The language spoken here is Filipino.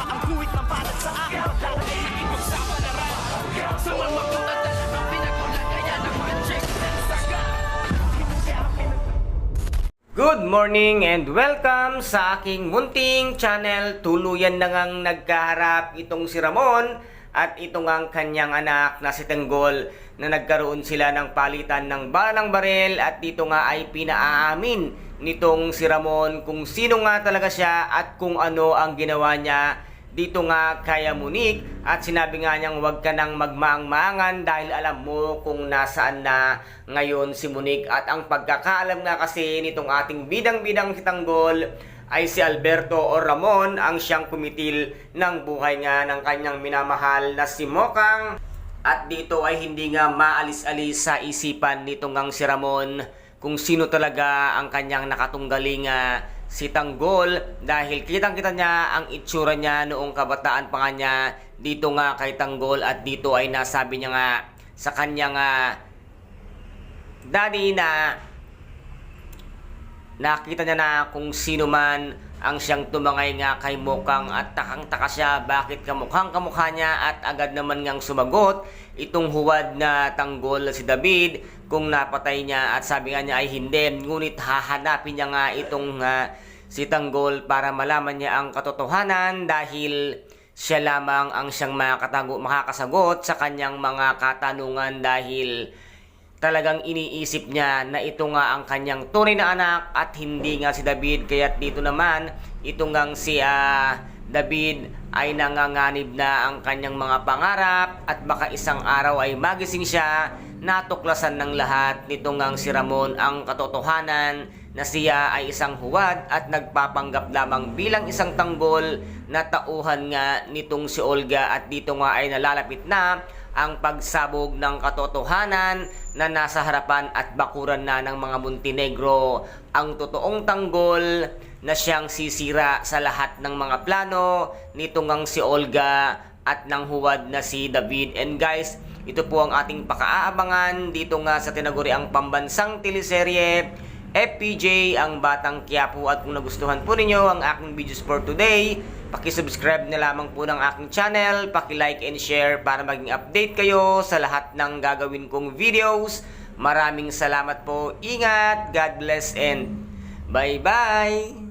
ang kuwit ng palad sa akin. Dahil ipagsapalaran sa mga at talagang pinagulan kaya ng magic ng saga. Good morning and welcome sa aking munting channel. Tuluyan na ngang nagkaharap itong si Ramon at ito ngang kanyang anak na si Tanggol na nagkaroon sila ng palitan ng balang barel at dito nga ay pinaamin nitong si Ramon kung sino nga talaga siya at kung ano ang ginawa niya dito nga kay Monique at sinabi nga niyang huwag ka nang magmaang-maangan dahil alam mo kung nasaan na ngayon si Monique. At ang pagkakaalam nga kasi nitong ating bidang-bidang si Tanggol ay si Alberto o Ramon ang siyang kumitil ng buhay nga ng kanyang minamahal na si Mokang. At dito ay hindi nga maalis-alis sa isipan nitong ngang si Ramon kung sino talaga ang kanyang nakatunggaling si Tanggol dahil kitang-kita niya ang itsura niya noong kabataan pa nga niya dito nga kay Tanggol. At dito ay nasabi niya nga sa kanyang daddy na nakita niya na kung sino man ang siyang tumangay nga kay Mokang at takang-taka siya bakit kamukhang-kamukha niya at agad naman ngang sumagot itong huwad na Tanggol si David kung napatay niya at sabi nga niya ay hindi, ngunit hahanapin niya nga itong si Tanggol para malaman niya ang katotohanan dahil siya lamang ang siyang makakasagot sa kanyang mga katanungan dahil talagang iniisip niya na ito nga ang kanyang tunay na anak at hindi nga si David. Kaya't dito naman ito ngang si David ay nanganganib na ang kanyang mga pangarap at baka isang araw ay magising siya natuklasan ng lahat nito ngang si Ramon ang katotohanan na siya ay isang huwad at nagpapanggap lamang bilang isang tanggol na tauhan nga nitong si Olga. At dito nga ay nalalapit na ang pagsabog ng katotohanan na nasa harapan at bakuran na ng mga Montenegro ang totoong Tanggol na siyang sisira sa lahat ng mga plano nitong ngang si Olga at ng huwad na si David. And guys, ito po ang ating pakaaabangan dito nga sa tinaguriang pambansang teleserye FPJ ang Batang Quiapo. At kung nagustuhan po ninyo ang aking videos for today, paki-subscribe na lamang po ng aking channel, paki-like and share para maging update kayo sa lahat ng gagawin kong videos. Maraming salamat po. Ingat, God bless and bye-bye!